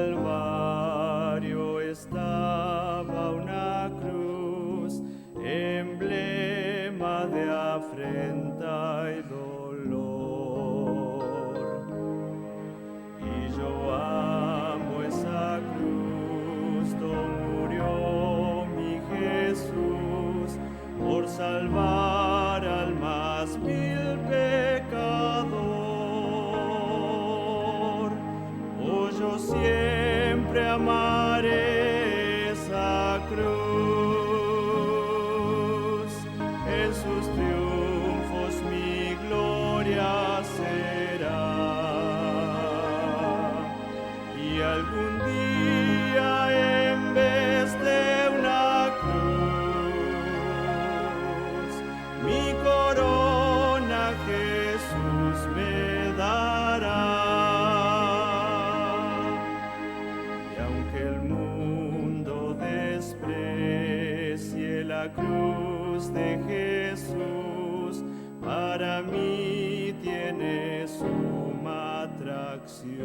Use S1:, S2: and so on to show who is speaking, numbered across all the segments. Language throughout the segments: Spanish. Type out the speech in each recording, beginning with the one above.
S1: Calvario estaba una cruz, emblema de afrenta y dolor. Y yo amo esa cruz, donde murió mi Jesús por salvar al más vil pecador. Yo siempre amaré esa cruz, en sus triunfos mi gloria será. Y algún día en vez de una cruz, mi corona Jesús me dará. La cruz de Jesús para mí tiene suma atracción,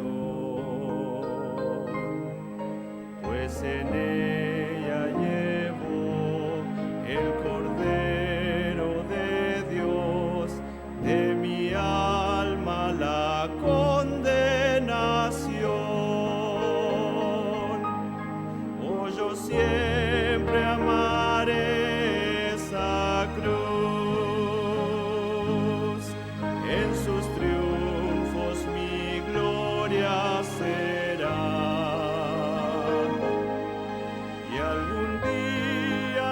S1: pues en ella llevo el Cordero de Dios, de mi alma la condenación. Oh, yo siempre amaré cruz, en sus triunfos mi gloria será. Y algún día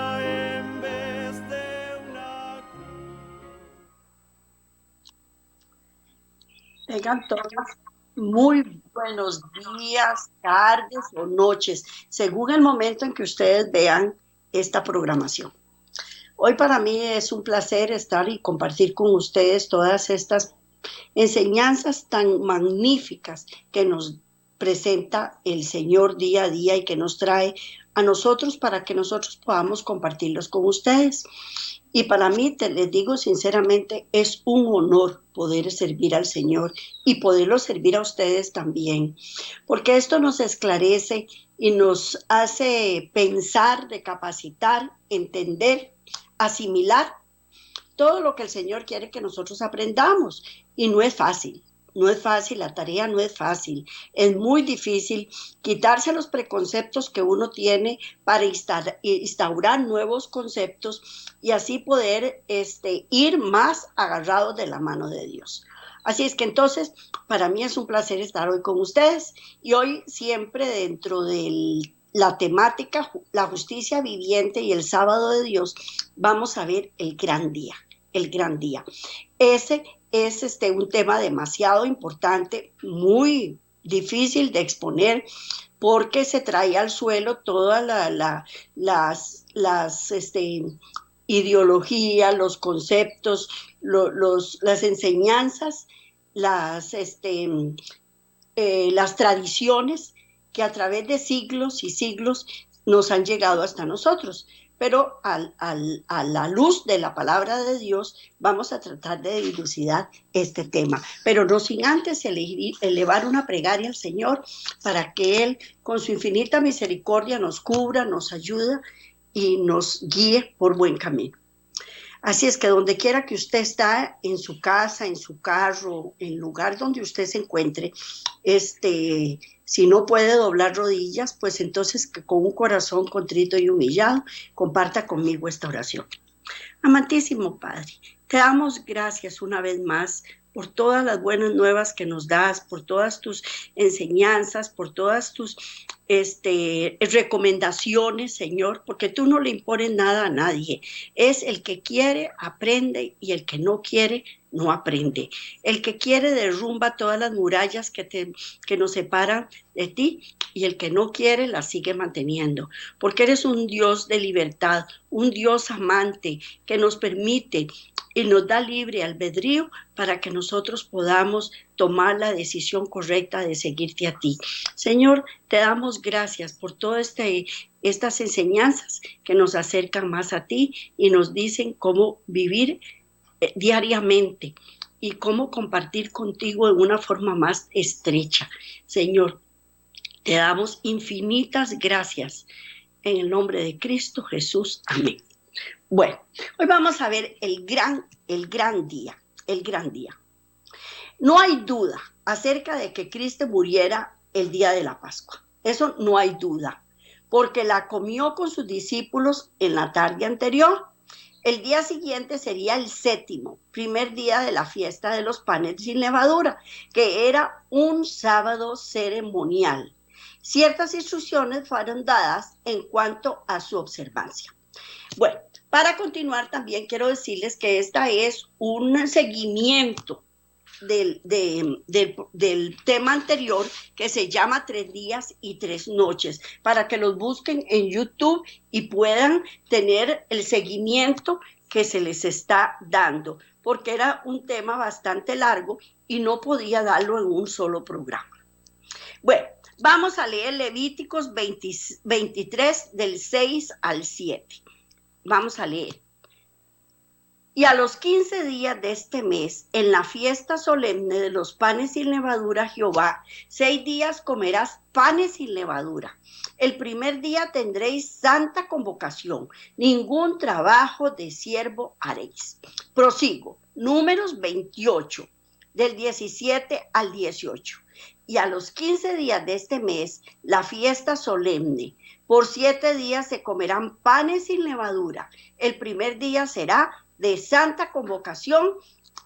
S1: en vez de una cruz.
S2: Tengan todos muy buenos días, tardes o noches, según el momento en que ustedes vean esta programación. Hoy para mí es un placer estar y compartir con ustedes todas estas enseñanzas tan magníficas que nos presenta el Señor día a día y que nos trae a nosotros para que nosotros podamos compartirlos con ustedes. Y para mí, les digo sinceramente, es un honor poder servir al Señor y poderlo servir a ustedes también, porque esto nos esclarece y nos hace pensar, recapacitar, entender, asimilar todo lo que el Señor quiere que nosotros aprendamos. Y no es fácil, la tarea no es fácil. Es muy difícil quitarse los preconceptos que uno tiene para instaurar nuevos conceptos y así poder ir más agarrados de la mano de Dios. Así es que entonces, para mí es un placer estar hoy con ustedes y hoy siempre dentro del la temática, la justicia viviente y el sábado de Dios, vamos a ver el gran día. Ese es un tema demasiado importante, muy difícil de exponer, porque se trae al suelo todas las ideologías, los conceptos, las enseñanzas, las tradiciones que a través de siglos y siglos nos han llegado hasta nosotros. Pero a la luz de la palabra de Dios vamos a tratar de dilucidar este tema, pero no sin antes elevar una plegaria al Señor para que Él con su infinita misericordia nos cubra, nos ayude y nos guíe por buen camino. Así es que donde quiera que usted está, en su casa, en su carro, en el lugar donde usted se encuentre, si no puede doblar rodillas, pues entonces que con un corazón contrito y humillado, comparta conmigo esta oración. Amantísimo Padre, te damos gracias una vez más por todas las buenas nuevas que nos das, por todas tus enseñanzas, por todas tus recomendaciones, Señor, porque tú no le impones nada a nadie. Es el que quiere, aprende, y el que no quiere, no aprende. El que quiere derrumba todas las murallas que nos separan de ti, y el que no quiere las sigue manteniendo, porque eres un Dios de libertad, un Dios amante que nos permite y nos da libre albedrío para que nosotros podamos tomar la decisión correcta de seguirte a ti. Señor, te damos gracias por todas estas enseñanzas que nos acercan más a ti y nos dicen cómo vivir diariamente y cómo compartir contigo de una forma más estrecha. Señor, te damos infinitas gracias en el nombre de Cristo Jesús. Amén. Bueno, hoy vamos a ver el gran día. No hay duda acerca de que Cristo muriera el día de la Pascua. Eso no hay duda, porque la comió con sus discípulos en la tarde anterior. El día siguiente sería el séptimo, primer día de la fiesta de los panes sin levadura, que era un sábado ceremonial. Ciertas instrucciones fueron dadas en cuanto a su observancia. Bueno, para continuar también quiero decirles que esta es un seguimiento del tema anterior que se llama 3 días y 3 noches, para que los busquen en YouTube y puedan tener el seguimiento que se les está dando, porque era un tema bastante largo y no podía darlo en un solo programa. Bueno, vamos a leer Levíticos 23 del 6 al 7. Vamos a leer. Y a los 15 días de este mes, en la fiesta solemne de los panes sin levadura, Jehová, 6 días comerás panes sin levadura. El primer día tendréis santa convocación, ningún trabajo de siervo haréis. Prosigo, Números 28, del 17 al 18. Y a los 15 días de este mes, la fiesta solemne, por 7 días se comerán panes sin levadura. El primer día será de santa convocación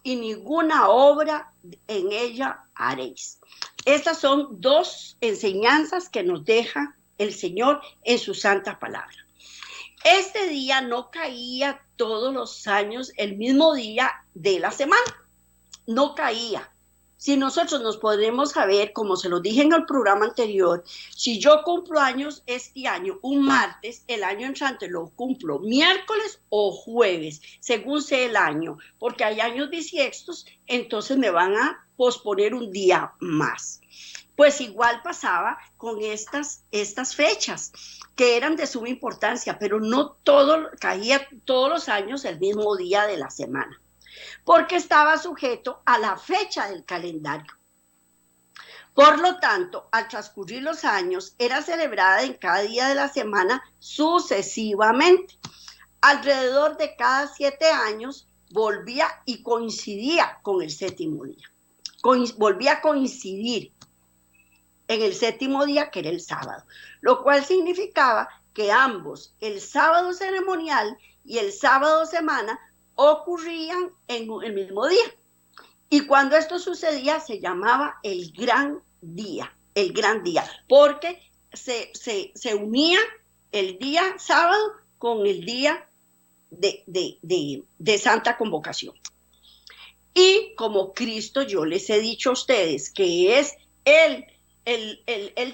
S2: y ninguna obra en ella haréis. Estas son 2 enseñanzas que nos deja el Señor en su santa palabra. Este día no caía todos los años el mismo día de la semana, no caía. Si nosotros nos podremos saber, como se lo dije en el programa anterior, si yo cumplo años este año, un martes, el año entrante lo cumplo miércoles o jueves, según sea el año, porque hay años bisiestos, entonces me van a posponer un día más. Pues igual pasaba con estas fechas, que eran de suma importancia, pero no todo caía todos los años el mismo día de la semana, porque estaba sujeto a la fecha del calendario. Por lo tanto, al transcurrir los años, era celebrada en cada día de la semana sucesivamente. Alrededor de cada 7 años volvía y coincidía con el séptimo día. Volvía a coincidir en el séptimo día, que era el sábado, lo cual significaba que ambos, el sábado ceremonial y el sábado semana, ocurrían en el mismo día. Y cuando esto sucedía se llamaba el gran día, porque se unía el día sábado con el día de santa convocación. Y como Cristo, yo les he dicho a ustedes que es Él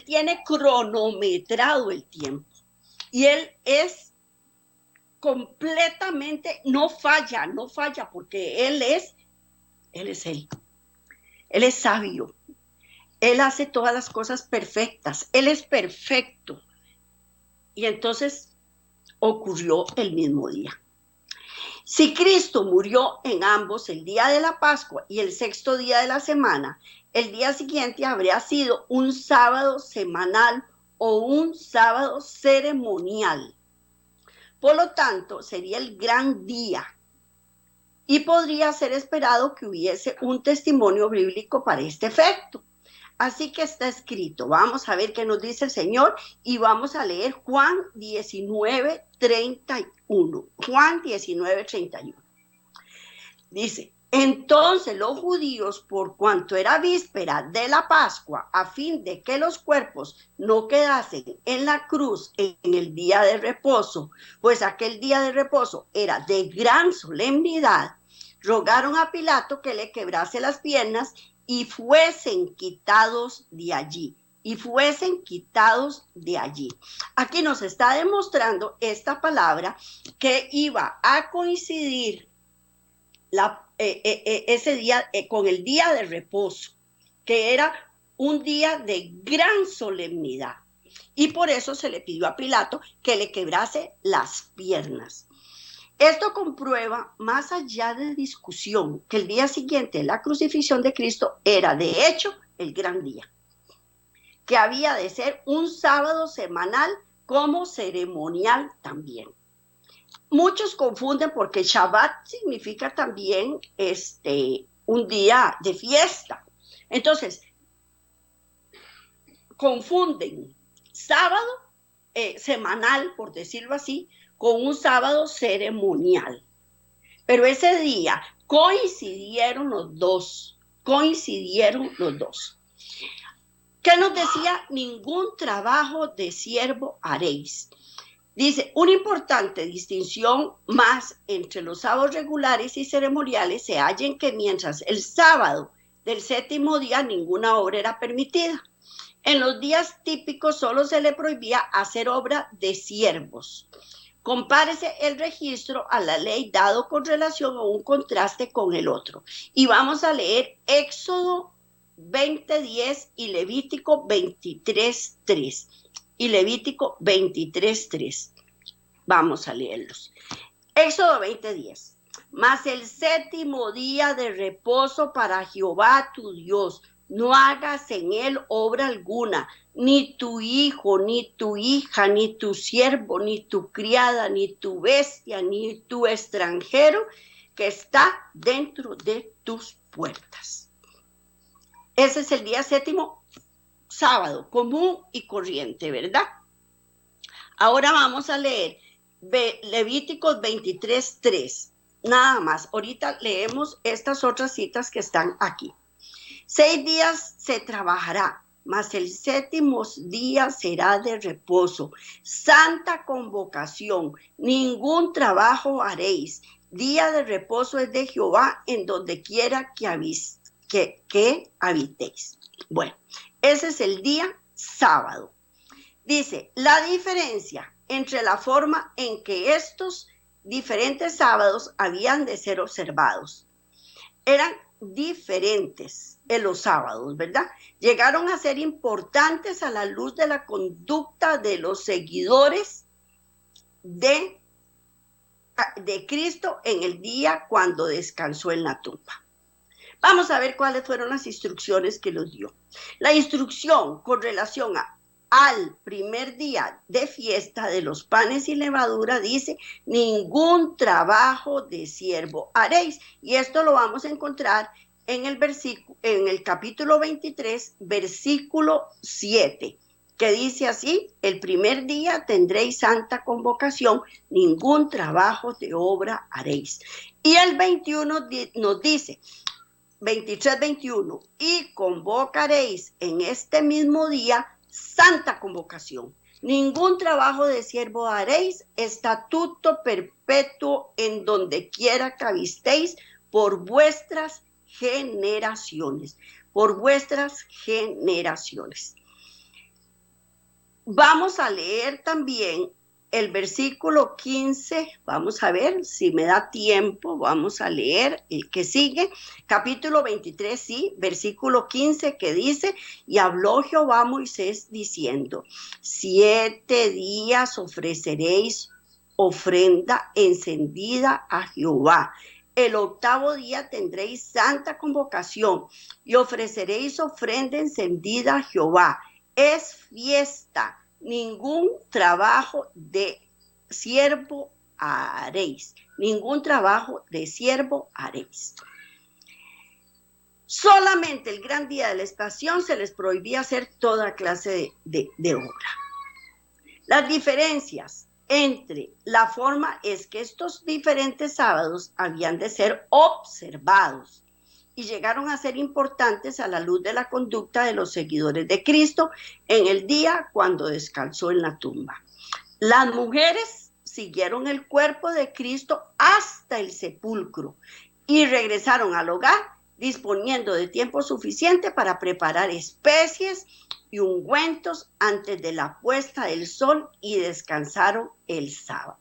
S2: tiene cronometrado el tiempo y Él es completamente, no falla, porque Él es Él. Él es sabio. Él hace todas las cosas perfectas. Él es perfecto. Y entonces ocurrió el mismo día. Si Cristo murió en ambos, el día de la Pascua y el 6º día de la semana, el día siguiente habría sido un sábado semanal o un sábado ceremonial. Por lo tanto, sería el gran día y podría ser esperado que hubiese un testimonio bíblico para este efecto. Así que está escrito. Vamos a ver qué nos dice el Señor y vamos a leer Juan 19:31. Juan 19:31. Dice: entonces los judíos, por cuanto era víspera de la Pascua, a fin de que los cuerpos no quedasen en la cruz en el día de reposo, pues aquel día de reposo era de gran solemnidad, rogaron a Pilato que le quebrase las piernas y fuesen quitados de allí. Aquí nos está demostrando esta palabra que iba a coincidir ese día con el día de reposo, que era un día de gran solemnidad. Y por eso se le pidió a Pilato que le quebrase las piernas. Esto comprueba, más allá de discusión, que el día siguiente de la crucifixión de Cristo era, de hecho, el gran día, que había de ser un sábado semanal como ceremonial también. Muchos confunden porque Shabbat significa también un día de fiesta. Entonces, confunden sábado semanal, por decirlo así, con un sábado ceremonial. Pero ese día coincidieron los dos. ¿Qué nos decía? Ningún trabajo de siervo haréis. Dice, una importante distinción más entre los sábados regulares y ceremoniales se halla en que mientras el sábado del séptimo día ninguna obra era permitida, en los días típicos solo se le prohibía hacer obra de siervos. Compárese el registro a la ley dado con relación a un contraste con el otro. Y vamos a leer Éxodo 20:10 y Levítico 23:3. Y Levítico 23:3. Vamos a leerlos. Éxodo 20:10. Mas el séptimo día de reposo para Jehová tu Dios, no hagas en él obra alguna, ni tu hijo, ni tu hija, ni tu siervo, ni tu criada, ni tu bestia, ni tu extranjero que está dentro de tus puertas. Ese es el día séptimo, sábado, común y corriente, ¿verdad? Ahora vamos a leer Levíticos 23:3. Nada más, ahorita leemos estas otras citas que están aquí. 6 días se trabajará, mas el séptimo día será de reposo. Santa convocación, ningún trabajo haréis. Día de reposo es de Jehová en donde quiera que habitéis. Bueno, ese es el día sábado. Dice, la diferencia entre la forma en que estos diferentes sábados habían de ser observados. Eran diferentes en los sábados, ¿verdad? Llegaron a ser importantes a la luz de la conducta de los seguidores de Cristo en el día cuando descansó en la tumba. Vamos a ver cuáles fueron las instrucciones que los dio. La instrucción con relación al primer día de fiesta de los panes y levadura dice, ningún trabajo de siervo haréis. Y esto lo vamos a encontrar en el capítulo 23, versículo 7, que dice así, el primer día tendréis santa convocación, ningún trabajo de obra haréis. Y el 21 nos dice, 23-21, y convocaréis en este mismo día santa convocación. Ningún trabajo de siervo haréis, estatuto perpetuo en donde quiera que habitéis por vuestras generaciones. Por vuestras generaciones. Vamos a leer también el versículo 15, vamos a ver si me da tiempo, vamos a leer el que sigue, capítulo 23, sí, versículo 15 que dice, y habló Jehová a Moisés diciendo, 7 días ofreceréis ofrenda encendida a Jehová. El 8º día tendréis santa convocación y ofreceréis ofrenda encendida a Jehová. Es fiesta. Ningún trabajo de siervo haréis. Ningún trabajo de siervo haréis. Solamente el gran día de la expiación se les prohibía hacer toda clase de obra. Las diferencias entre la forma es que estos diferentes sábados habían de ser observados y llegaron a ser importantes a la luz de la conducta de los seguidores de Cristo en el día cuando descansó en la tumba. Las mujeres siguieron el cuerpo de Cristo hasta el sepulcro y regresaron al hogar disponiendo de tiempo suficiente para preparar especies y ungüentos antes de la puesta del sol y descansaron el sábado.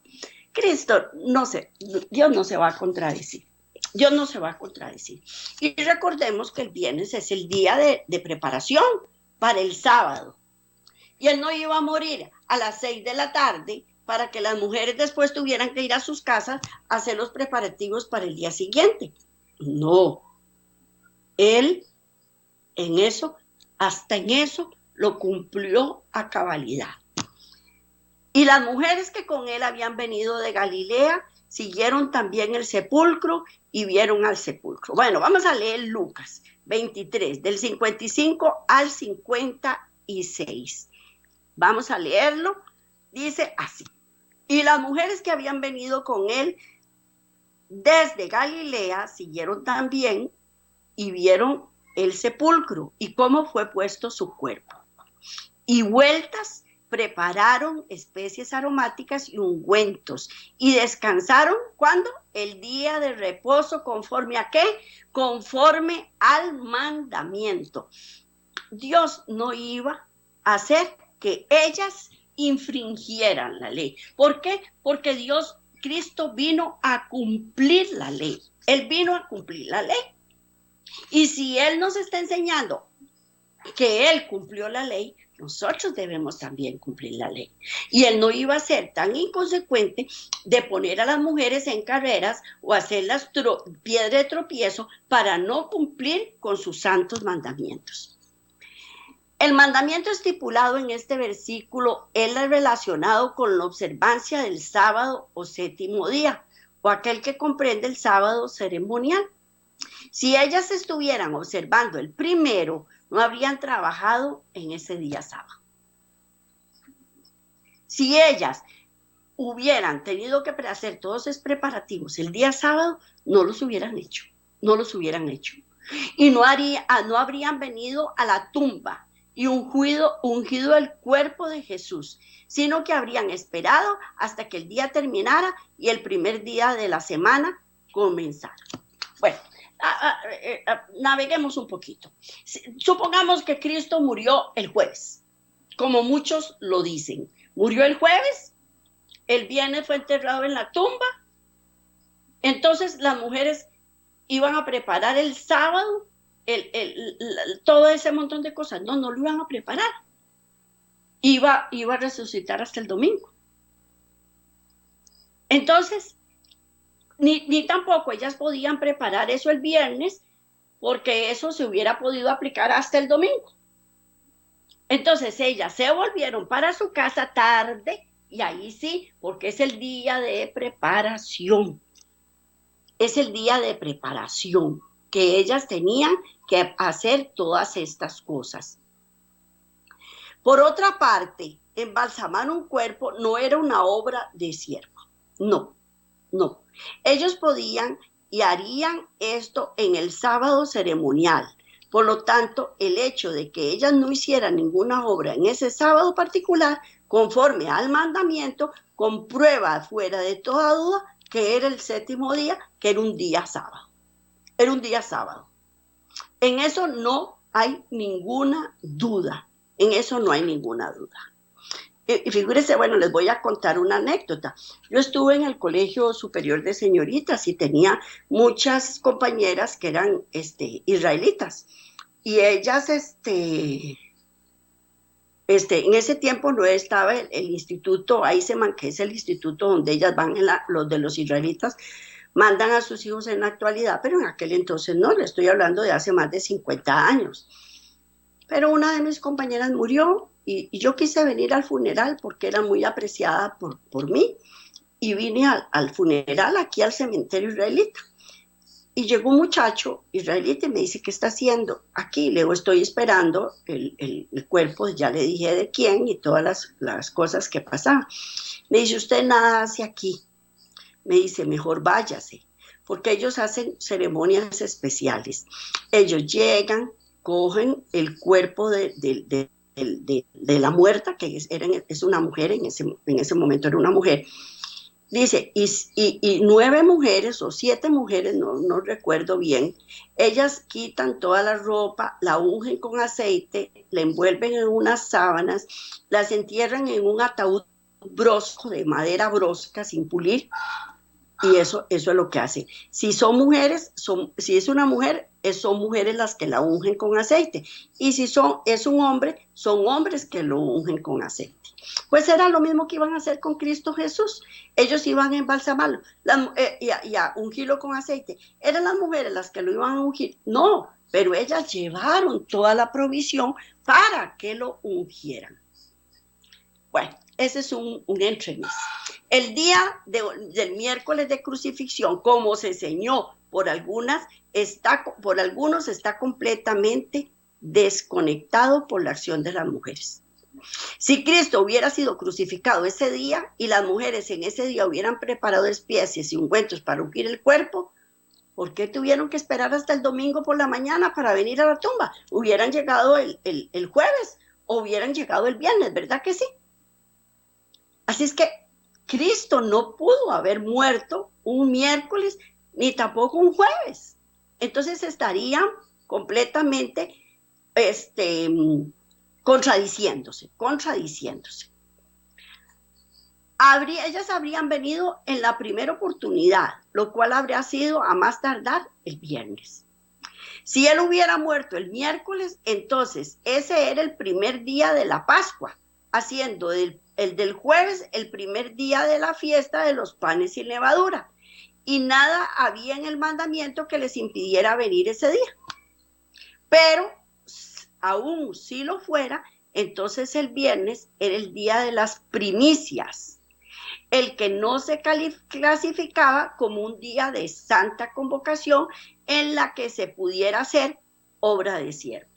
S2: Dios no se va a contradecir. Dios no se va a contradecir. Y recordemos que el viernes es el día de preparación para el sábado. Y él no iba a morir a las 6 de la tarde para que las mujeres después tuvieran que ir a sus casas a hacer los preparativos para el día siguiente. No, él en eso, hasta en eso, lo cumplió a cabalidad. Y las mujeres que con él habían venido de Galilea siguieron también el sepulcro y vieron al sepulcro. Bueno, vamos a leer Lucas 23, del 55 al 56. Vamos a leerlo. Dice así: y las mujeres que habían venido con él desde Galilea siguieron también y vieron el sepulcro y cómo fue puesto su cuerpo. Y vueltas prepararon especies aromáticas y ungüentos y descansaron, ¿cuándo? El día de reposo, ¿conforme a qué? Conforme al mandamiento. Dios no iba a hacer que ellas infringieran la ley. ¿Por qué? Porque Cristo vino a cumplir la ley. Él vino a cumplir la ley. Y si Él nos está enseñando que Él cumplió la ley, nosotros debemos también cumplir la ley. Y Él no iba a ser tan inconsecuente de poner a las mujeres en carreras o hacerlas piedra de tropiezo para no cumplir con sus santos mandamientos. El mandamiento estipulado en este versículo es relacionado con la observancia del sábado o séptimo día, o aquel que comprende el sábado ceremonial. Si ellas estuvieran observando el primero, no habrían trabajado en ese día sábado. Si ellas hubieran tenido que hacer todos esos preparativos el día sábado, no los hubieran hecho. Y no habrían venido a la tumba y ungido el cuerpo de Jesús, sino que habrían esperado hasta que el día terminara y el primer día de la semana comenzara. Bueno, naveguemos un poquito. Supongamos que Cristo murió el jueves, como muchos lo dicen. Murió el jueves, el viernes fue enterrado en la tumba, entonces las mujeres iban a preparar el sábado todo ese montón de cosas. No lo iban a preparar. Iba a resucitar hasta el domingo. Entonces, ni tampoco ellas podían preparar eso el viernes, porque eso se hubiera podido aplicar hasta el domingo. Entonces ellas se volvieron para su casa tarde, y ahí sí, porque es el día de preparación. Es el día de preparación, que ellas tenían que hacer todas estas cosas. Por otra parte, embalsamar un cuerpo no era una obra de siervo. No. Ellos podían y harían esto en el sábado ceremonial. Por lo tanto, el hecho de que ellas no hicieran ninguna obra en ese sábado particular, conforme al mandamiento, comprueba fuera de toda duda que era el séptimo día, que era un día sábado. Era un día sábado. En eso no hay ninguna duda. Y figúrense, bueno, les voy a contar una anécdota. Yo estuve en el Colegio Superior de Señoritas y tenía muchas compañeras que eran israelitas. Y ellas, en ese tiempo no estaba el instituto, Aiseman, que es el instituto donde ellas van, los de los israelitas, mandan a sus hijos en la actualidad, pero en aquel entonces no, le estoy hablando de hace más de 50 años. Pero una de mis compañeras murió y yo quise venir al funeral porque era muy apreciada por mí. Y vine al funeral aquí al cementerio israelita. Y llegó un muchacho israelita y me dice, ¿qué está haciendo aquí? Le digo, estoy esperando el cuerpo, ya le dije de quién y todas las cosas que pasaban. Me dice, usted nada hace aquí. Me dice, mejor váyase, porque ellos hacen ceremonias especiales. Ellos llegan, cogen el cuerpo de la muerta, que es una mujer, en ese momento era una mujer. Dice, y 9 mujeres o 7 mujeres, no recuerdo bien, ellas quitan toda la ropa, la ungen con aceite, la envuelven en unas sábanas, las entierran en un ataúd brosco, de madera brosca, sin pulir, Y eso es lo que hace. Si son mujeres, si es una mujer, son mujeres las que la ungen con aceite. Y si es un hombre, son hombres que lo ungen con aceite. Pues era lo mismo que iban a hacer con Cristo Jesús. Ellos iban a embalsamarlo y a ungirlo con aceite. ¿Eran las mujeres las que lo iban a ungir? No, pero ellas llevaron toda la provisión para que lo ungieran. Bueno, ese es un entremés. El día del miércoles de crucifixión, como se enseñó por algunos, está completamente desconectado por la acción de las mujeres. Si Cristo hubiera sido crucificado ese día y las mujeres en ese día hubieran preparado especies y ungüentos para ungir el cuerpo, ¿por qué tuvieron que esperar hasta el domingo por la mañana para venir a la tumba? Hubieran llegado el jueves o hubieran llegado el viernes, ¿verdad que sí? Así es que Cristo no pudo haber muerto un miércoles ni tampoco un jueves. Entonces estarían completamente contradiciéndose. Ellas habrían venido en la primera oportunidad, lo cual habría sido a más tardar el viernes. Si él hubiera muerto el miércoles, entonces ese era el primer día de la Pascua, haciendo el del jueves el primer día de la fiesta de los panes sin levadura. Y nada había en el mandamiento que les impidiera venir ese día. Pero aún si lo fuera, entonces el viernes era el día de las primicias, el que no se clasificaba como un día de santa convocación en la que se pudiera hacer obra de siervo.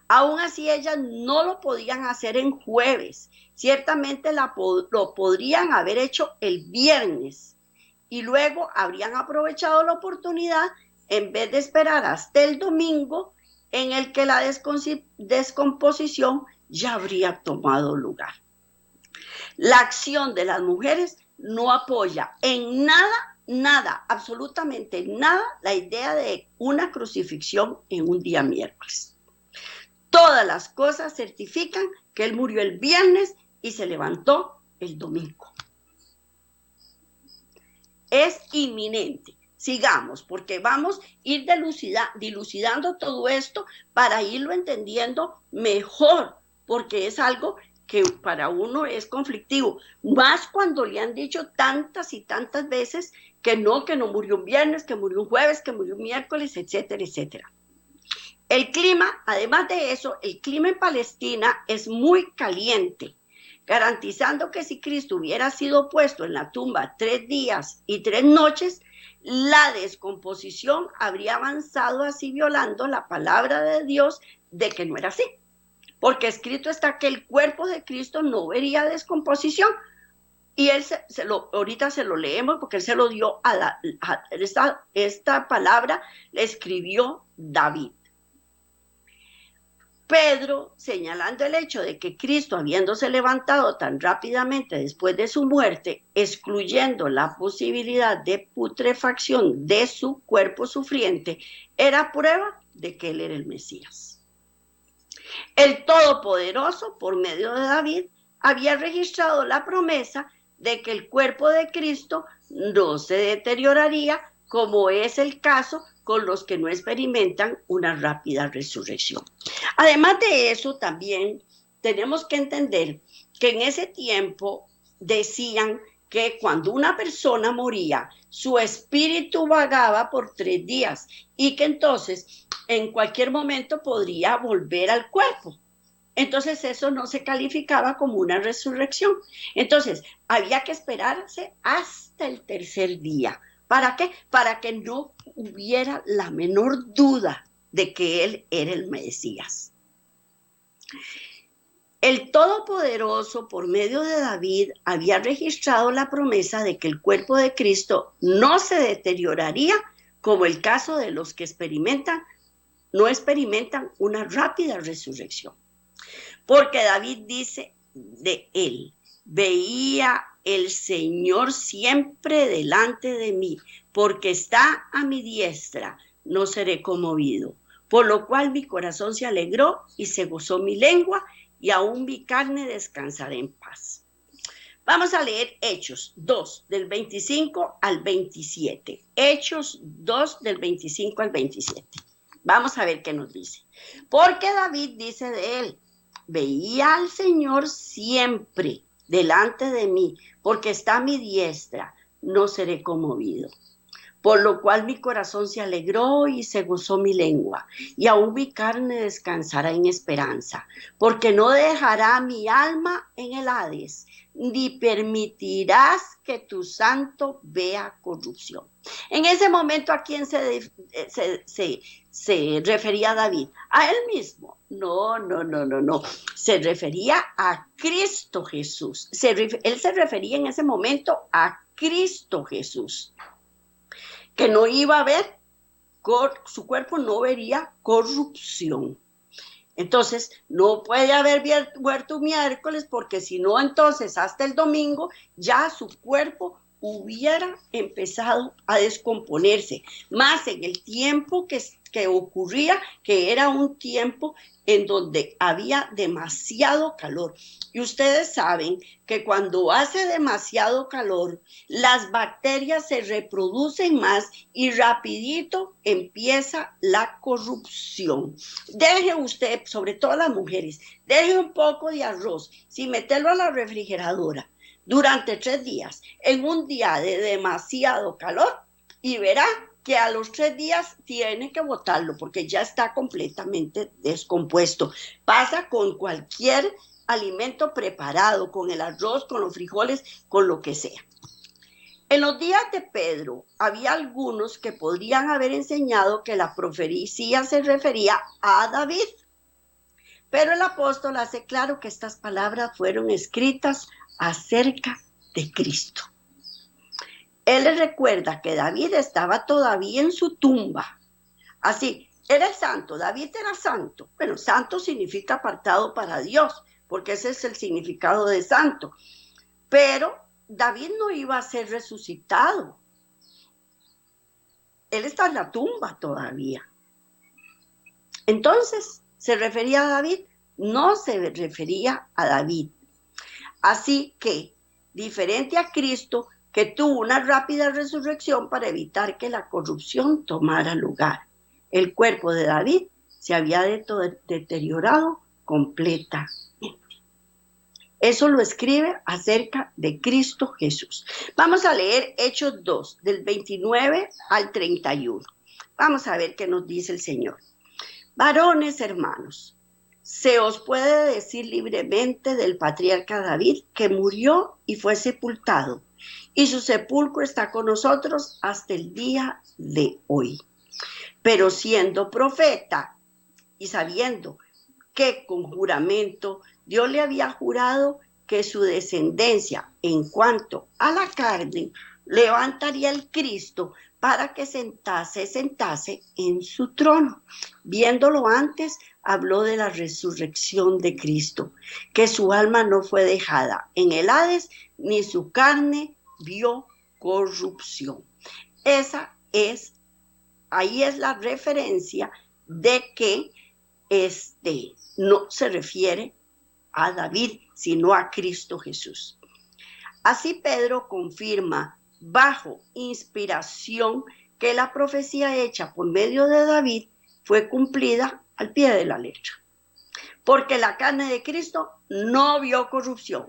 S2: Aún así ellas no lo podían hacer en jueves, ciertamente lo podrían haber hecho el viernes y luego habrían aprovechado la oportunidad en vez de esperar hasta el domingo en el que la descomposición ya habría tomado lugar. La acción de las mujeres no apoya en nada, absolutamente nada, la idea de una crucifixión en un día miércoles. Todas las cosas certifican que él murió el viernes y se levantó el domingo. Es inminente. Sigamos, porque vamos a ir dilucidando todo esto para irlo entendiendo mejor, porque es algo que para uno es conflictivo, más cuando le han dicho tantas y tantas veces que no murió un viernes, que murió un jueves, que murió un miércoles, etcétera, etcétera. El clima, además de eso, el clima en Palestina es muy caliente, garantizando que si Cristo hubiera sido puesto en la tumba 3 días y 3 noches, la descomposición habría avanzado así, violando la palabra de Dios de que no era así. Porque escrito está que el cuerpo de Cristo no vería descomposición. Y él ahorita se lo leemos porque él se lo dio esta palabra la escribió David. Pedro, señalando el hecho de que Cristo, habiéndose levantado tan rápidamente después de su muerte, excluyendo la posibilidad de putrefacción de su cuerpo sufriente, era prueba de que él era el Mesías. El Todopoderoso, por medio de David, había registrado la promesa de que el cuerpo de Cristo no se deterioraría, como es el caso con los que no experimentan una rápida resurrección. Además de eso, también tenemos que entender que en ese tiempo decían que cuando una persona moría, su espíritu vagaba por 3 días y que entonces en cualquier momento podría volver al cuerpo. Entonces eso no se calificaba como una resurrección. Entonces había que esperarse hasta el 3er día. ¿Para qué? Para que no hubiera la menor duda de que él era el Mesías. El Todopoderoso, por medio de David, había registrado la promesa de que el cuerpo de Cristo no se deterioraría, como el caso de los que no experimentan una rápida resurrección. Porque David dice de él: veía el Señor siempre delante de mí, porque está a mi diestra, no seré conmovido. Por lo cual mi corazón se alegró y se gozó mi lengua, y aún mi carne descansará en paz. Vamos a leer Hechos 2, del 25 al 27. Hechos 2, del 25 al 27. Vamos a ver qué nos dice. Porque David dice de él: veía al Señor siempre delante de mí, porque está a mi diestra, no seré conmovido. Por lo cual mi corazón se alegró y se gozó mi lengua, y aún mi carne descansará en esperanza, porque no dejará mi alma en el Hades, ni permitirás que tu santo vea corrupción. En ese momento, ¿a quién se refería David? ¿A él mismo? No. Se refería a Cristo Jesús. Él se refería en ese momento a Cristo Jesús, que no iba a ver, su cuerpo no vería corrupción. Entonces, no puede haber muerto un miércoles, porque si no, entonces hasta el domingo ya su cuerpo hubiera empezado a descomponerse, más en el tiempo que ocurría, que era un tiempo en donde había demasiado calor. Y ustedes saben que cuando hace demasiado calor, las bacterias se reproducen más y rapidito empieza la corrupción. Deje usted, sobre todo las mujeres, deje un poco de arroz sin meterlo a la refrigeradora durante 3 días, en un día de demasiado calor, y verá que a los 3 días tiene que botarlo porque ya está completamente descompuesto. Pasa con cualquier alimento preparado, con el arroz, con los frijoles, con lo que sea. En los días de Pedro había algunos que podrían haber enseñado que la profecía se refería a David, pero el apóstol hace claro que estas palabras fueron escritas acerca de Cristo. Él les recuerda que David estaba todavía en su tumba. Así, era el santo, David era santo. Bueno, santo significa apartado para Dios, porque ese es el significado de santo. Pero David no iba a ser resucitado. Él está en la tumba todavía. Entonces, ¿se refería a David? No se refería a David. Así que, diferente a Cristo, que tuvo una rápida resurrección para evitar que la corrupción tomara lugar, el cuerpo de David se había deteriorado completamente. Eso lo escribe acerca de Cristo Jesús. Vamos a leer Hechos 2, del 29 al 31. Vamos a ver qué nos dice el Señor. Varones hermanos, se os puede decir libremente del patriarca David, que murió y fue sepultado, y su sepulcro está con nosotros hasta el día de hoy. Pero siendo profeta y sabiendo que con juramento Dios le había jurado que su descendencia en cuanto a la carne levantaría el Cristo para que sentase en su trono. Viéndolo antes, habló de la resurrección de Cristo, que su alma no fue dejada en el Hades, ni su carne vio corrupción. Ahí es la referencia de que no se refiere a David, sino a Cristo Jesús. Así Pedro confirma bajo inspiración que la profecía hecha por medio de David fue cumplida al pie de la letra, porque la carne de Cristo no vio corrupción.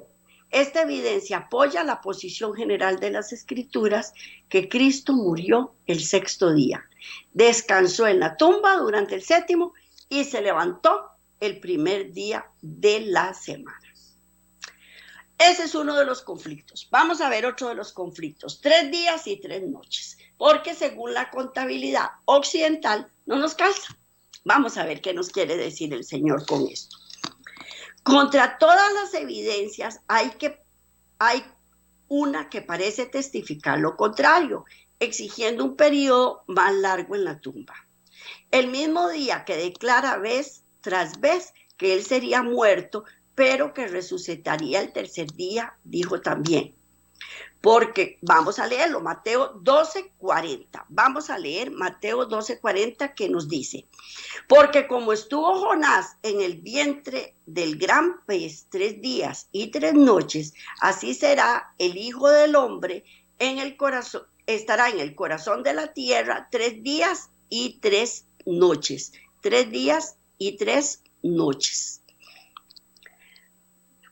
S2: Esta evidencia apoya la posición general de las Escrituras, que Cristo murió el 6º día, descansó en la tumba durante el 7º y se levantó el primer día de la semana. Ese es uno de los conflictos. Vamos a ver otro de los conflictos. 3 días y 3 noches, porque según la contabilidad occidental no nos calza. Vamos a ver qué nos quiere decir el Señor con esto. Contra todas las evidencias hay una que parece testificar lo contrario, exigiendo un periodo más largo en la tumba. El mismo día que declara vez tras vez que él sería muerto, pero que resucitaría el 3er día, dijo también: Porque vamos a leerlo, Mateo 12:40. Vamos a leer Mateo 12:40 que nos dice: porque como estuvo Jonás en el vientre del gran pez 3 días y 3 noches, así será el Hijo del Hombre en el corazón, estará en el corazón de la tierra 3 días y 3 noches. 3 días y 3 noches.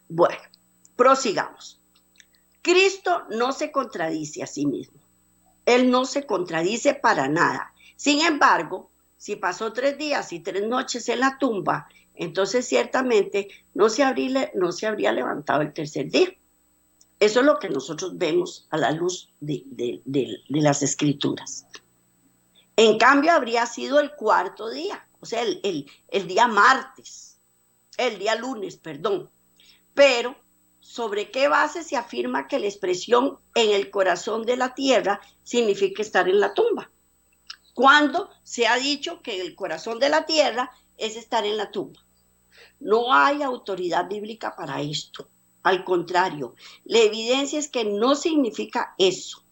S2: Bueno, prosigamos. Cristo no se contradice a sí mismo. Él no se contradice para nada. Sin embargo, si pasó 3 días y 3 noches en la tumba, entonces ciertamente no se habría levantado el tercer día. Eso es lo que nosotros vemos a la luz de las Escrituras. En cambio, habría sido el cuarto día, o sea, el día martes, el día lunes, perdón. Pero, ¿sobre qué base se afirma que la expresión en el corazón de la tierra significa estar en la tumba? ¿Cuándo se ha dicho que el corazón de la tierra es estar en la tumba? No hay autoridad bíblica para esto. Al contrario, la evidencia es que no significa eso.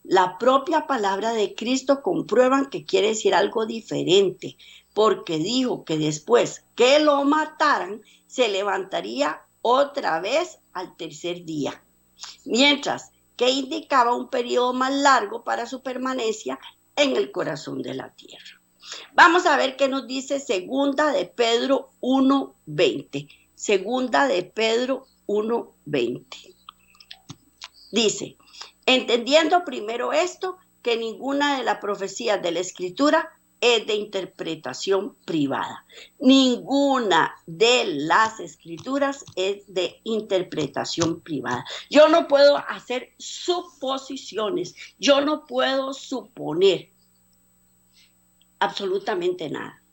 S2: La propia palabra de Cristo comprueban que quiere decir algo diferente, porque dijo que después que lo mataran, se levantaría otra vez al tercer día, mientras que indicaba un periodo más largo para su permanencia en el corazón de la tierra. Vamos a ver qué nos dice Segunda de Pedro 1:20. Segunda de Pedro 1:20. Dice: entendiendo primero esto, que ninguna de las profecías de la Escritura es de interpretación privada. Ninguna de las Escrituras es de interpretación privada. Yo no puedo hacer suposiciones, yo no puedo suponer absolutamente nada.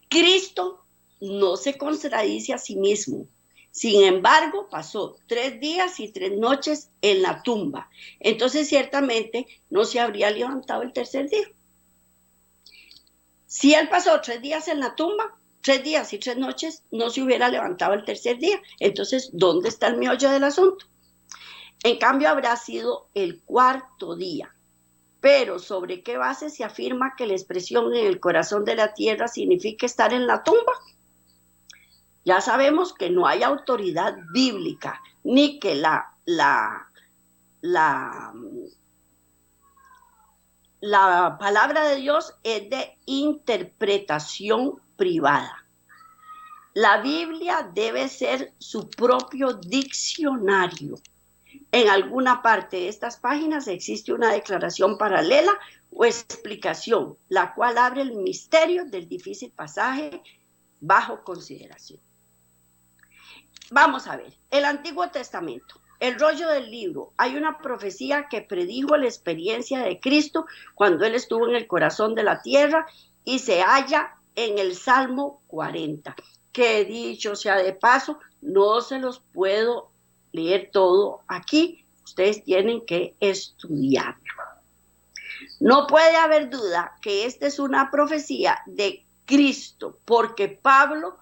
S2: Cristo no se contradice a sí mismo. Sin embargo, pasó 3 días y 3 noches en la tumba. Entonces, ciertamente, no se habría levantado el tercer día. Si él pasó 3 días en la tumba, 3 días y 3 noches, no se hubiera levantado el tercer día. Entonces, ¿dónde está el meollo del asunto? En cambio, habrá sido el cuarto día. Pero, ¿sobre qué base se afirma que la expresión en el corazón de la tierra significa estar en la tumba? Ya sabemos que no hay autoridad bíblica, ni que la palabra de Dios es de interpretación privada. La Biblia debe ser su propio diccionario. En alguna parte de estas páginas existe una declaración paralela o explicación, la cual abre el misterio del difícil pasaje bajo consideración. Vamos a ver, el Antiguo Testamento, el rollo del libro. Hay una profecía que predijo la experiencia de Cristo cuando Él estuvo en el corazón de la tierra y se halla en el Salmo 40. Que dicho sea de paso, no se los puedo leer todo aquí, ustedes tienen que estudiarlo. No puede haber duda que esta es una profecía de Cristo, porque Pablo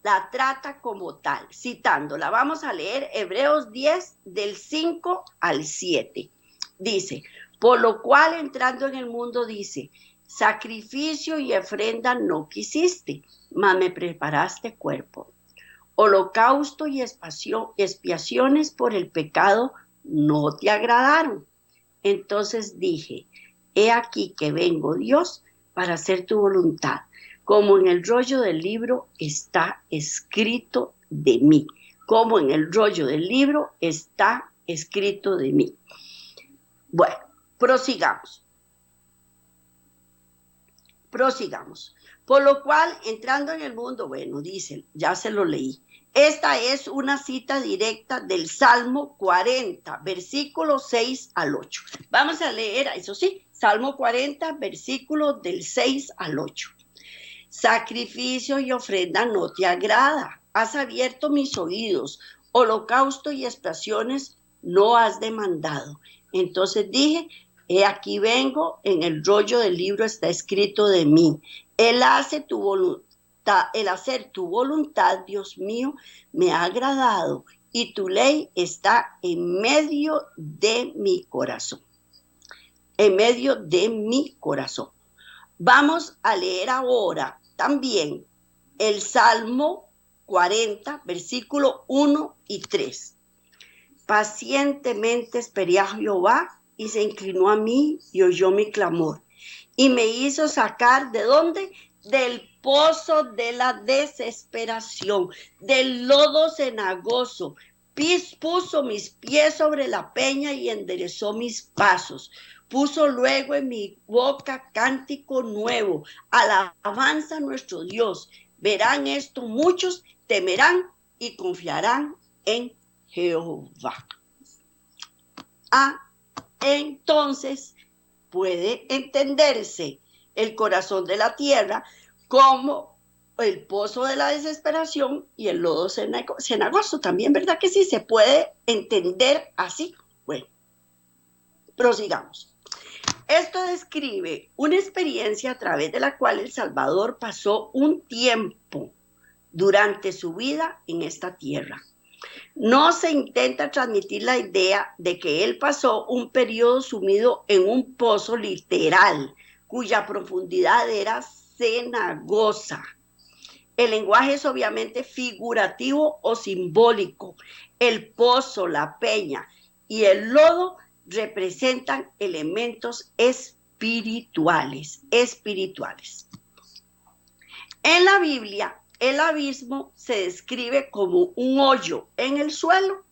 S2: la trata como tal, citándola. Vamos a leer Hebreos 10, del 5 al 7. Dice: por lo cual entrando en el mundo dice, sacrificio y ofrenda no quisiste, mas me preparaste cuerpo. Holocausto y expiaciones por el pecado no te agradaron. Entonces dije, he aquí que vengo, Dios, para hacer tu voluntad, como en el rollo del libro está escrito de mí. Como en el rollo del libro está escrito de mí. Bueno, prosigamos. Por lo cual, entrando en el mundo, bueno, dice, ya se lo leí. Esta es una cita directa del Salmo 40, versículos 6 al 8. Vamos a leer, eso sí, Salmo 40, versículos del 6 al 8. Sacrificio y ofrenda no te agrada. Has abierto mis oídos. Holocausto y expiaciones no has demandado. Entonces dije, he aquí vengo, en el rollo del libro está escrito de mí. El hacer tu voluntad, Dios mío, me ha agradado, y tu ley está en medio de mi corazón. En medio de mi corazón. Vamos a leer ahora también el Salmo 40, versículo 1 y 3. Pacientemente esperé a Jehová y se inclinó a mí y oyó mi clamor. Y me hizo sacar, ¿de dónde? Del pozo de la desesperación, del lodo cenagoso. Puso mis pies sobre la peña y enderezó mis pasos. Puso luego en mi boca cántico nuevo, alabanza a nuestro Dios. Verán esto muchos, temerán y confiarán en Jehová. Entonces puede entenderse el corazón de la tierra como el pozo de la desesperación y el lodo cenagoso. También, ¿verdad que sí? Se puede entender así. Bueno, prosigamos. Esto describe una experiencia a través de la cual el Salvador pasó un tiempo durante su vida en esta tierra. No se intenta transmitir la idea de que él pasó un periodo sumido en un pozo literal, cuya profundidad era cenagosa. El lenguaje es obviamente figurativo o simbólico. El pozo, la peña y el lodo representan elementos espirituales. En la Biblia, el abismo se describe como un hoyo en el suelo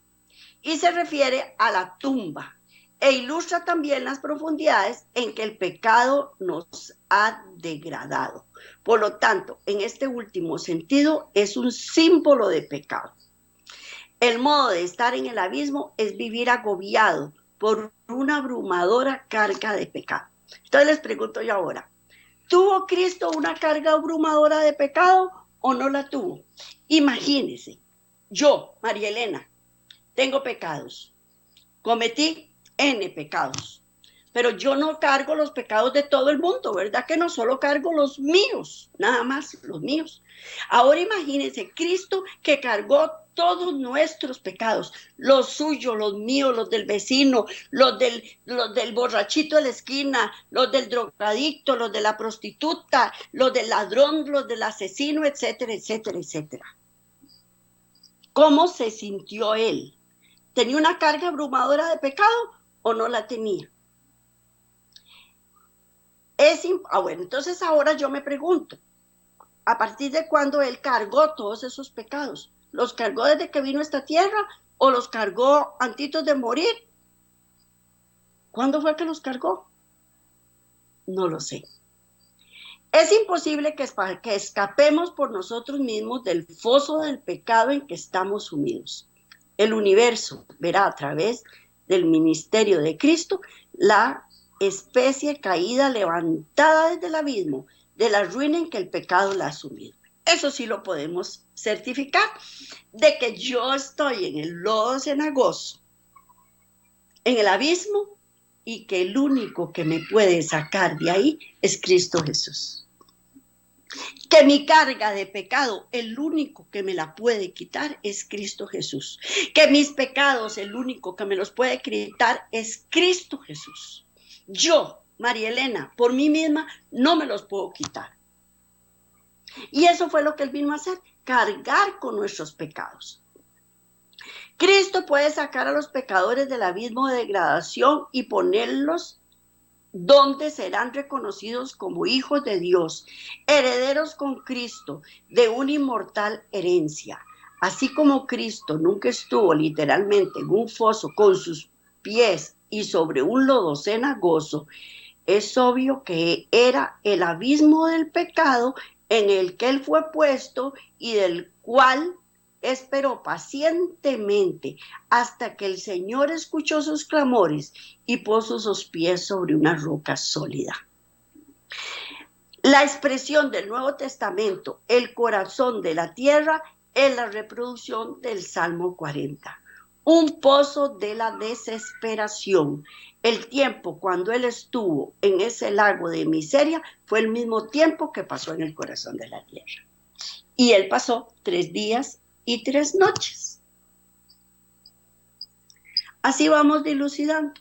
S2: y se refiere a la tumba e ilustra también las profundidades en que el pecado nos ha degradado. Por lo tanto, en este último sentido, es un símbolo de pecado. El modo de estar en el abismo es vivir agobiado por una abrumadora carga de pecado. Entonces les pregunto yo ahora, ¿tuvo Cristo una carga abrumadora de pecado o no la tuvo? Imagínense, yo, María Elena, tengo pecados, cometí N pecados, pero yo no cargo los pecados de todo el mundo, ¿verdad que no? Solo cargo los míos, nada más los míos. Ahora imagínense, Cristo que cargó todos nuestros pecados, los suyos, los míos, los del vecino, los del borrachito de la esquina, los del drogadicto, los de la prostituta, los del ladrón, los del asesino, etcétera, etcétera, etcétera. ¿Cómo se sintió él? ¿Tenía una carga abrumadora de pecado o no la tenía? Bueno, entonces ahora yo me pregunto, ¿a partir de cuándo él cargó todos esos pecados? ¿Los cargó desde que vino a esta tierra o los cargó antes de morir? ¿Cuándo fue que los cargó? No lo sé. Es imposible que escapemos por nosotros mismos del foso del pecado en que estamos sumidos. El universo verá a través del ministerio de Cristo la especie caída, levantada desde el abismo, de la ruina en que el pecado la ha sumido. Eso sí lo podemos certificar, de que yo estoy en el lodo cenagoso, en el abismo, y que el único que me puede sacar de ahí es Cristo Jesús. Que mi carga de pecado, el único que me la puede quitar es Cristo Jesús. Que mis pecados, el único que me los puede quitar es Cristo Jesús. Yo, María Elena, por mí misma no me los puedo quitar. Y eso fue lo que él vino a hacer, cargar con nuestros pecados. Cristo puede sacar a los pecadores del abismo de degradación y ponerlos donde serán reconocidos como hijos de Dios, herederos con Cristo de una inmortal herencia. Así como Cristo nunca estuvo literalmente en un foso con sus pies y sobre un lodo cenagoso, es obvio que era el abismo del pecado en el que él fue puesto y del cual esperó pacientemente hasta que el Señor escuchó sus clamores y puso sus pies sobre una roca sólida. La expresión del Nuevo Testamento, el corazón de la tierra, es la reproducción del Salmo 40. Un pozo de la desesperación. El tiempo cuando él estuvo en ese lago de miseria fue el mismo tiempo que pasó en el corazón de la tierra. Y él pasó 3 días y 3 noches. Así vamos dilucidando.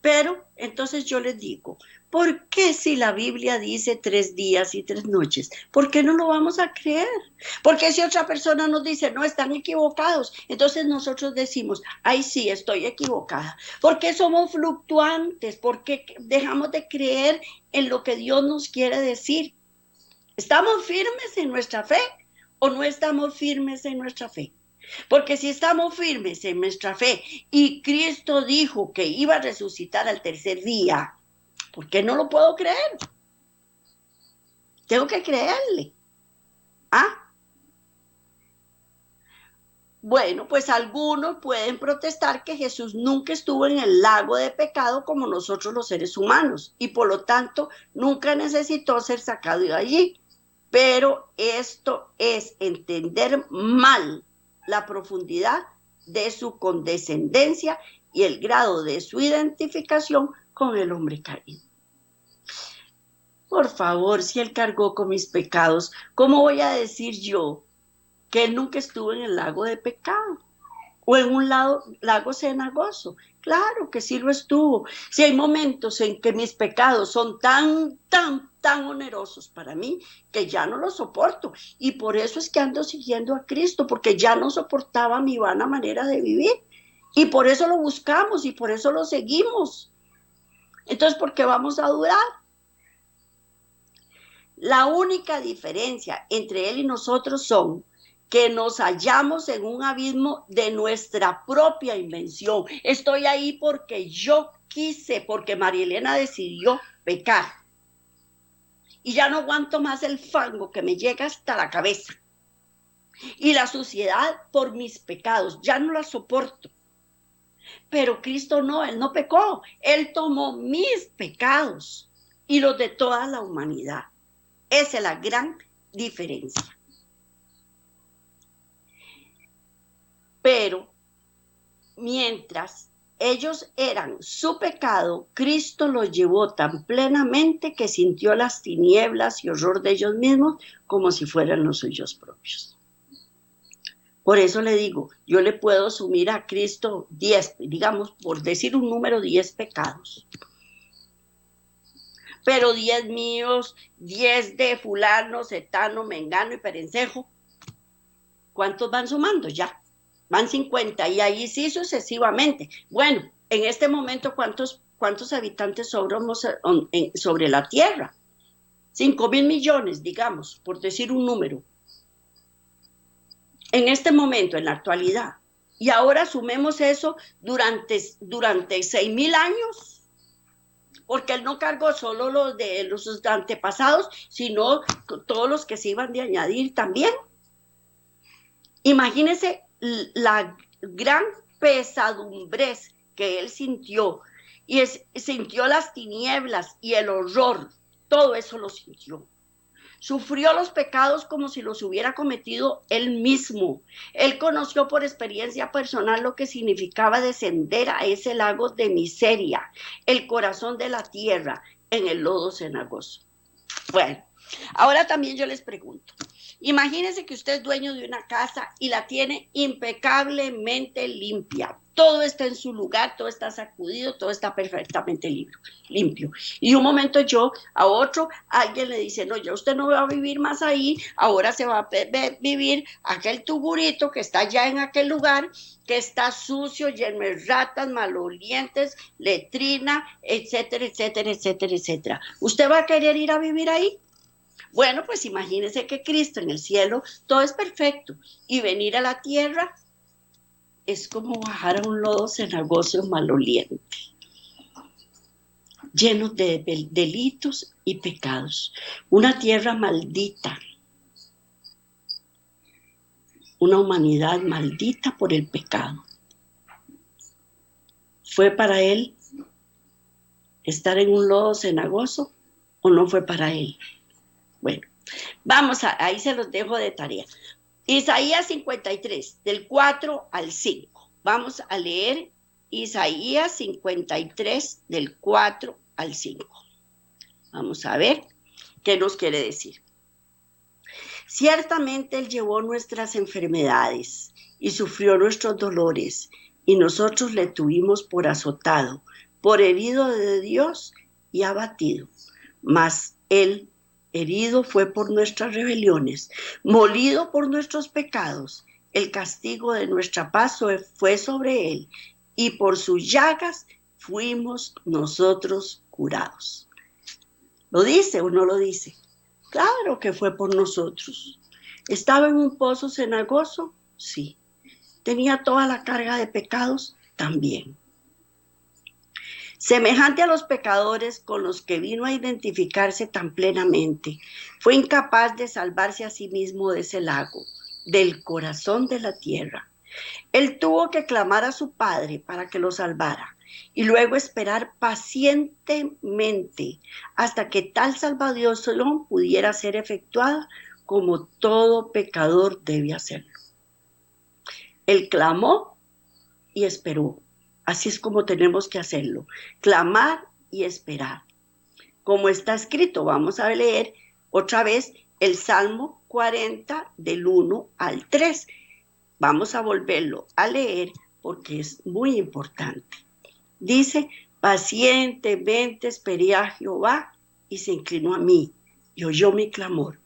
S2: Pero entonces yo les digo, ¿por qué si la Biblia dice 3 días y 3 noches? ¿Por qué no lo vamos a creer? Porque si otra persona nos dice, no, están equivocados, entonces nosotros decimos, ay, sí, estoy equivocada. ¿Por qué somos fluctuantes? ¿Por qué dejamos de creer en lo que Dios nos quiere decir? ¿Estamos firmes en nuestra fe o no estamos firmes en nuestra fe? Porque si estamos firmes en nuestra fe y Cristo dijo que iba a resucitar al tercer día, ¿por qué no lo puedo creer? Tengo que creerle. ¿Ah? Bueno, pues algunos pueden protestar que Jesús nunca estuvo en el lago de pecado como nosotros los seres humanos y por lo tanto nunca necesitó ser sacado de allí. Pero esto es entender mal la profundidad de su condescendencia y el grado de su identificación con el hombre caído. Por favor, si Él cargó con mis pecados, ¿cómo voy a decir yo que Él nunca estuvo en el lago de pecado? O en un lago cenagoso. Claro que sí lo estuvo. Si hay momentos en que mis pecados son tan onerosos para mí que ya no los soporto. Y por eso es que ando siguiendo a Cristo, porque ya no soportaba mi vana manera de vivir. Y por eso lo buscamos y por eso lo seguimos. Entonces, ¿por qué vamos a dudar? La única diferencia entre Él y nosotros son que nos hallamos en un abismo de nuestra propia invención. Estoy ahí porque yo quise, porque María Elena decidió pecar. Y ya no aguanto más el fango que me llega hasta la cabeza. Y la suciedad por mis pecados, ya no la soporto. Pero Cristo no, Él no pecó. Él tomó mis pecados y los de toda la humanidad. Esa es la gran diferencia. Pero mientras ellos eran su pecado, Cristo los llevó tan plenamente que sintió las tinieblas y horror de ellos mismos como si fueran los suyos propios. Por eso le digo, yo le puedo asumir a Cristo 10, digamos, por decir un número, 10 pecados. Pero 10 míos, 10 de fulano, cetano, mengano y perencejo. ¿Cuántos van sumando ya? Van 50 y ahí sí sucesivamente. Bueno, en este momento, ¿cuántos habitantes sobramos sobre la tierra? 5.000 millones, digamos, por decir un número. En este momento, en la actualidad. Y ahora sumemos eso durante 6.000 años, porque Él no cargó solo los de los antepasados, sino todos los que se iban de añadir también. Imagínense la gran pesadumbrez que Él sintió, y sintió las tinieblas y el horror, todo eso lo sintió. Sufrió los pecados como si los hubiera cometido Él mismo. Él conoció por experiencia personal lo que significaba descender a ese lago de miseria, el corazón de la tierra, en el lodo cenagoso. Bueno, ahora también yo les pregunto, imagínense que usted es dueño de una casa y la tiene impecablemente limpia. Todo está en su lugar, todo está sacudido, todo está perfectamente limpio. Y un momento a otro, alguien le dice, no, ya usted no va a vivir más ahí, ahora se va a vivir aquel tuburito que está ya en aquel lugar, que está sucio, lleno de ratas, malolientes, letrina, etcétera, etcétera, etcétera, etcétera. ¿Usted va a querer ir a vivir ahí? Bueno, pues imagínense que Cristo en el cielo todo es perfecto y venir a la tierra es como bajar a un lodo cenagoso maloliente, lleno de delitos y pecados. Una tierra maldita, una humanidad maldita por el pecado. ¿Fue para Él estar en un lodo cenagoso o no fue para Él? Bueno, ahí se los dejo de tarea. Isaías 53, del 4 al 5. Vamos a leer Isaías 53, del 4 al 5. Vamos a ver qué nos quiere decir. Ciertamente Él llevó nuestras enfermedades y sufrió nuestros dolores, y nosotros le tuvimos por azotado, por herido de Dios y abatido. Mas él herido fue por nuestras rebeliones, molido por nuestros pecados. El castigo de nuestra paz fue sobre él, y por sus llagas fuimos nosotros curados. ¿Lo dice o no lo dice? Claro que fue por nosotros. ¿Estaba en un pozo cenagoso? Sí. ¿Tenía toda la carga de pecados? También. Semejante a los pecadores con los que vino a identificarse tan plenamente, fue incapaz de salvarse a sí mismo de ese lago, del corazón de la tierra. Él tuvo que clamar a su Padre para que lo salvara y luego esperar pacientemente hasta que tal salvación pudiera ser efectuada como todo pecador debe hacerlo. Él clamó y esperó. Así es como tenemos que hacerlo, clamar y esperar. Como está escrito, vamos a leer otra vez el Salmo 40 del 1 al 3. Vamos a volverlo a leer porque es muy importante. Dice, pacientemente esperé a Jehová y se inclinó a mí y oyó mi clamor.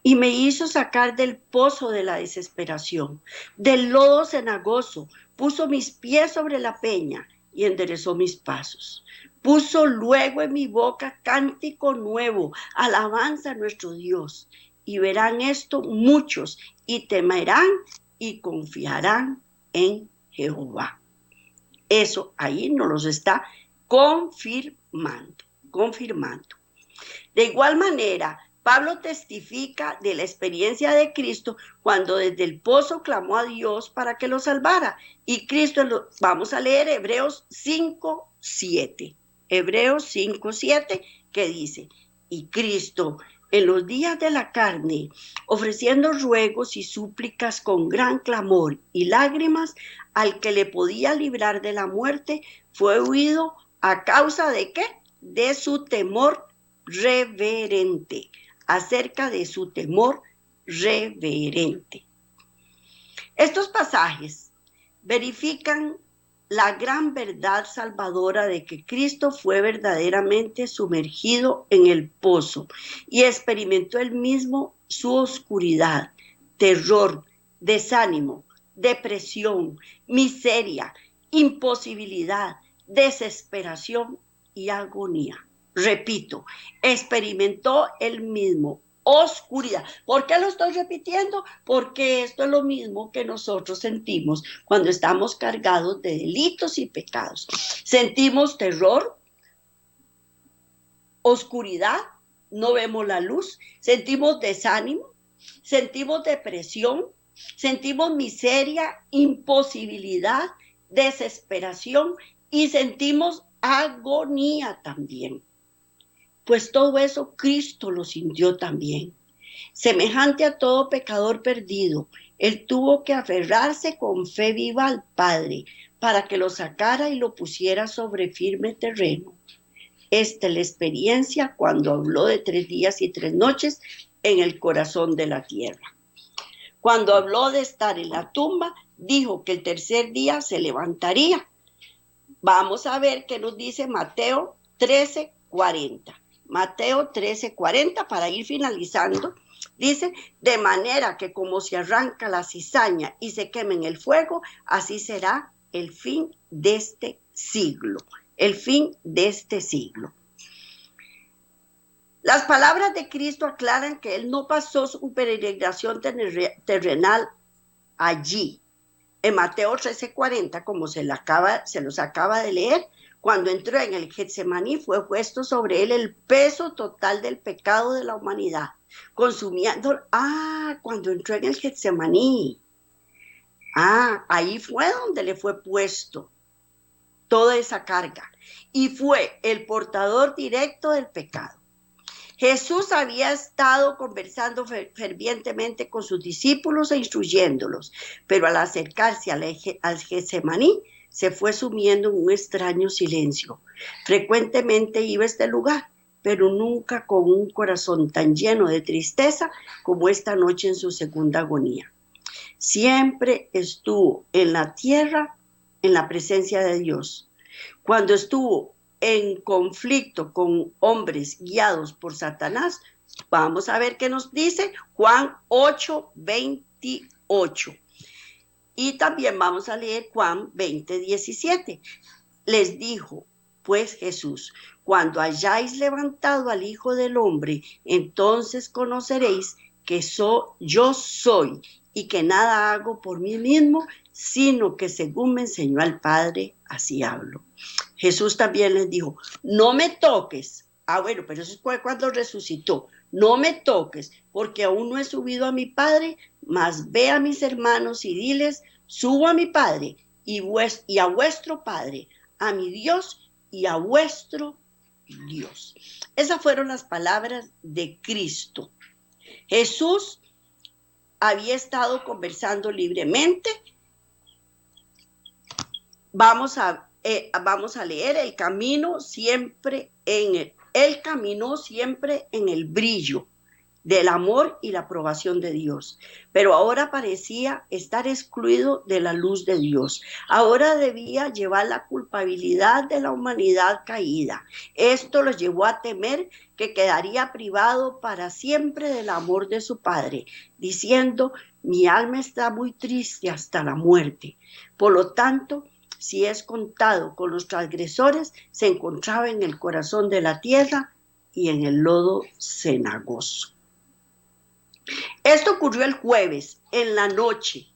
S2: Y me hizo sacar del pozo de la desesperación, del lodo cenagoso, puso mis pies sobre la peña y enderezó mis pasos. Puso luego en mi boca cántico nuevo, alabanza a nuestro Dios. Y verán esto muchos y temerán y confiarán en Jehová. Eso ahí nos los está confirmando. De igual manera, Pablo testifica de la experiencia de Cristo cuando desde el pozo clamó a Dios para que lo salvara. Y Cristo, vamos a leer Hebreos 5:7. Hebreos 5:7 que dice, y Cristo en los días de la carne, ofreciendo ruegos y súplicas con gran clamor y lágrimas al que le podía librar de la muerte, fue huido a causa de ¿qué? De su temor reverente. Acerca de su temor reverente. Estos pasajes verifican la gran verdad salvadora de que Cristo fue verdaderamente sumergido en el pozo y experimentó él mismo su oscuridad, terror, desánimo, depresión, miseria, imposibilidad, desesperación y agonía. Repito, experimentó él mismo oscuridad. ¿Por qué lo estoy repitiendo? Porque esto es lo mismo que nosotros sentimos cuando estamos cargados de delitos y pecados. Sentimos terror, oscuridad, no vemos la luz, sentimos desánimo, sentimos depresión, sentimos miseria, imposibilidad, desesperación y sentimos agonía también. Pues todo eso Cristo lo sintió también. Semejante a todo pecador perdido, él tuvo que aferrarse con fe viva al Padre para que lo sacara y lo pusiera sobre firme terreno. Esta es la experiencia cuando habló de 3 días y 3 noches en el corazón de la tierra. Cuando habló de estar en la tumba, dijo que el tercer día se levantaría. Vamos a ver qué nos dice Mateo 13:40. Mateo 13:40, para ir finalizando, dice, de manera que como se arranca la cizaña y se quema en el fuego, así será el fin de este siglo. El fin de este siglo. Las palabras de Cristo aclaran que él no pasó su peregrinación terrenal allí. En Mateo 13:40, como se los acaba de leer, cuando entró en el Getsemaní fue puesto sobre él el peso total del pecado de la humanidad, consumiendo, cuando entró en el Getsemaní, ahí fue donde le fue puesto toda esa carga y fue el portador directo del pecado. Jesús había estado conversando fervientemente con sus discípulos e instruyéndolos, pero al acercarse al Getsemaní, se fue sumiendo en un extraño silencio. Frecuentemente iba a este lugar, pero nunca con un corazón tan lleno de tristeza como esta noche en su segunda agonía. Siempre estuvo en la tierra en la presencia de Dios. Cuando estuvo en conflicto con hombres guiados por Satanás, vamos a ver qué nos dice Juan 8:28. Y también vamos a leer Juan 20:17. Les dijo pues Jesús: cuando hayáis levantado al Hijo del Hombre, entonces conoceréis que yo soy, y que nada hago por mí mismo, sino que según me enseñó el Padre, así hablo. Jesús también les dijo: no me toques. Bueno, pero eso fue cuando resucitó. No me toques, porque aún no he subido a mi Padre, mas ve a mis hermanos y diles: subo a mi Padre y a vuestro Padre, a mi Dios y a vuestro Dios. Esas fueron las palabras de Cristo. Jesús había estado conversando libremente. Vamos a leer: el camino siempre él caminó siempre en el brillo del amor y la aprobación de Dios, pero ahora parecía estar excluido de la luz de Dios. Ahora debía llevar la culpabilidad de la humanidad caída. Esto lo llevó a temer que quedaría privado para siempre del amor de su Padre, diciendo: mi alma está muy triste hasta la muerte. Por lo tanto, si es contado con los transgresores, se encontraba en el corazón de la tierra y en el lodo cenagoso. Esto ocurrió el jueves, en la noche,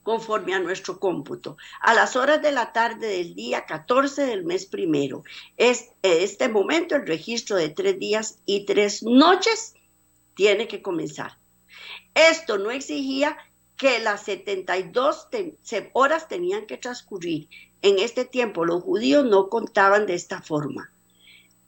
S2: conforme a nuestro cómputo, a las horas de la tarde del día 14 del mes primero. Este momento el registro de 3 días y 3 noches tiene que comenzar. Esto no exigía que las 72 horas tenían que transcurrir. En este tiempo los judíos no contaban de esta forma.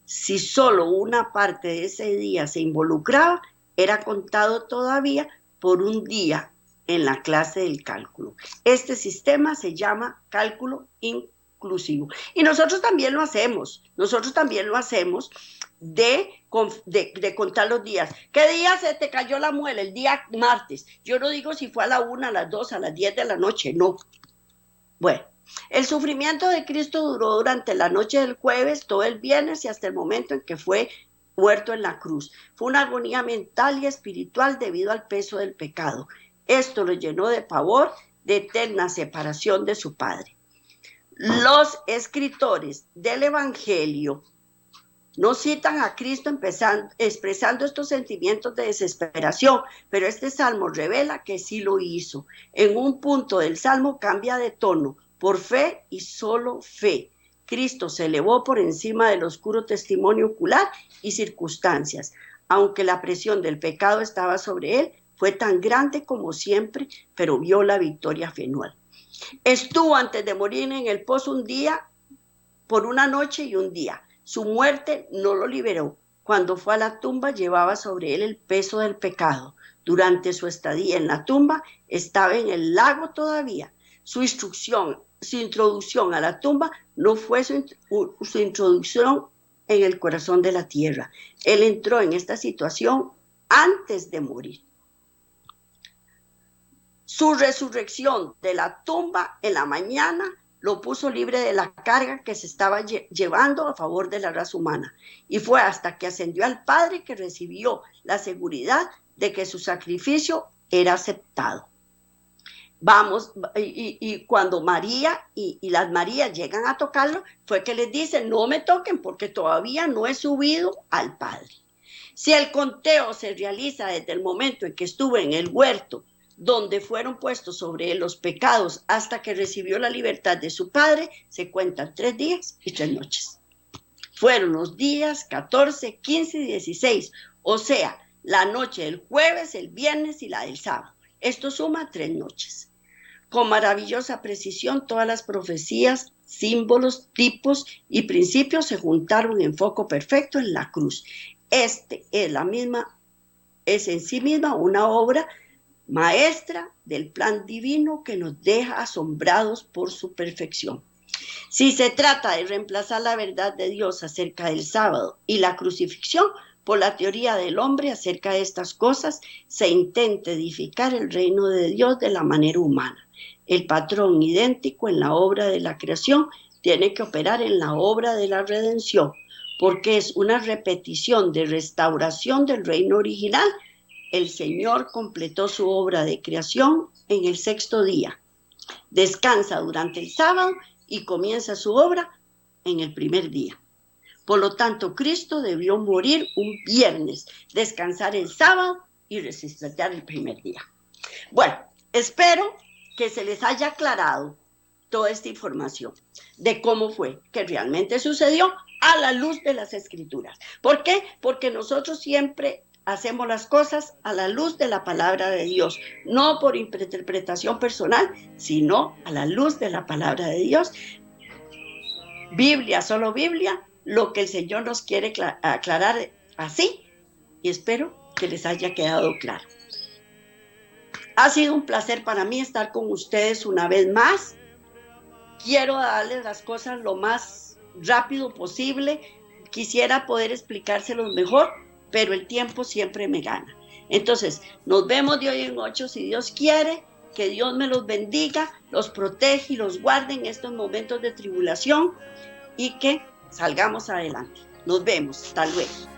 S2: Si solo una parte de ese día se involucraba, era contado todavía por un día en la clase del cálculo. Este sistema se llama cálculo inclusivo. Y nosotros también lo hacemos. Nosotros también lo hacemos de contar los días. ¿Qué día se te cayó la muela? El día martes. Yo no digo si fue a la 1, a las 2, a las 10 de la noche. No. Bueno. El sufrimiento de Cristo duró durante la noche del jueves, todo el viernes y hasta el momento en que fue muerto en la cruz. Fue una agonía mental y espiritual debido al peso del pecado. Esto lo llenó de pavor, de eterna separación de su Padre. Los escritores del Evangelio no citan a Cristo expresando estos sentimientos de desesperación, pero este salmo revela que sí lo hizo. En un punto del salmo cambia de tono: por fe y solo fe. Cristo se elevó por encima del oscuro testimonio ocular y circunstancias. Aunque la presión del pecado estaba sobre él, fue tan grande como siempre, pero vio la victoria final. Estuvo antes de morir en el pozo un día, por una noche y un día. Su muerte no lo liberó. Cuando fue a la tumba, llevaba sobre él el peso del pecado. Durante su estadía en la tumba, estaba en el lago todavía. Su introducción a la tumba no fue su introducción en el corazón de la tierra. Él entró en esta situación antes de morir. Su resurrección de la tumba en la mañana lo puso libre de la carga que se estaba llevando a favor de la raza humana. Y fue hasta que ascendió al Padre que recibió la seguridad de que su sacrificio era aceptado. Y cuando María y las Marías llegan a tocarlo, fue que les dicen: no me toquen porque todavía no he subido al Padre. Si el conteo se realiza desde el momento en que estuvo en el huerto, donde fueron puestos sobre él los pecados, hasta que recibió la libertad de su Padre, se cuentan 3 días y 3 noches. Fueron los días 14, 15 y 16, o sea, la noche del jueves, el viernes y la del sábado. Esto suma 3 noches. Con maravillosa precisión, todas las profecías, símbolos, tipos y principios se juntaron en foco perfecto en la cruz. Es en sí misma una obra maestra del plan divino que nos deja asombrados por su perfección. Si se trata de reemplazar la verdad de Dios acerca del sábado y la crucifixión, Por la teoría del hombre acerca de estas cosas, se intenta edificar el reino de Dios de la manera humana. El patrón idéntico en la obra de la creación tiene que operar en la obra de la redención, porque es una repetición de restauración del reino original. El Señor completó su obra de creación en el sexto día. Descansa durante el sábado y comienza su obra en el primer día. Por lo tanto, Cristo debió morir un viernes, descansar el sábado y resucitar el primer día. Bueno, espero que se les haya aclarado toda esta información de cómo fue que realmente sucedió a la luz de las Escrituras. ¿Por qué? Porque nosotros siempre hacemos las cosas a la luz de la palabra de Dios, no por interpretación personal, sino a la luz de la palabra de Dios. Biblia, solo Biblia, lo que el Señor nos quiere aclarar así, y espero que les haya quedado claro. Ha sido un placer para mí estar con ustedes una vez más. Quiero darles las cosas lo más rápido posible. Quisiera poder explicárselos mejor, pero el tiempo siempre me gana. Entonces, nos vemos de hoy en 8 si Dios quiere. Que Dios me los bendiga, los protege y los guarde en estos momentos de tribulación y que salgamos adelante. Nos vemos. Hasta luego.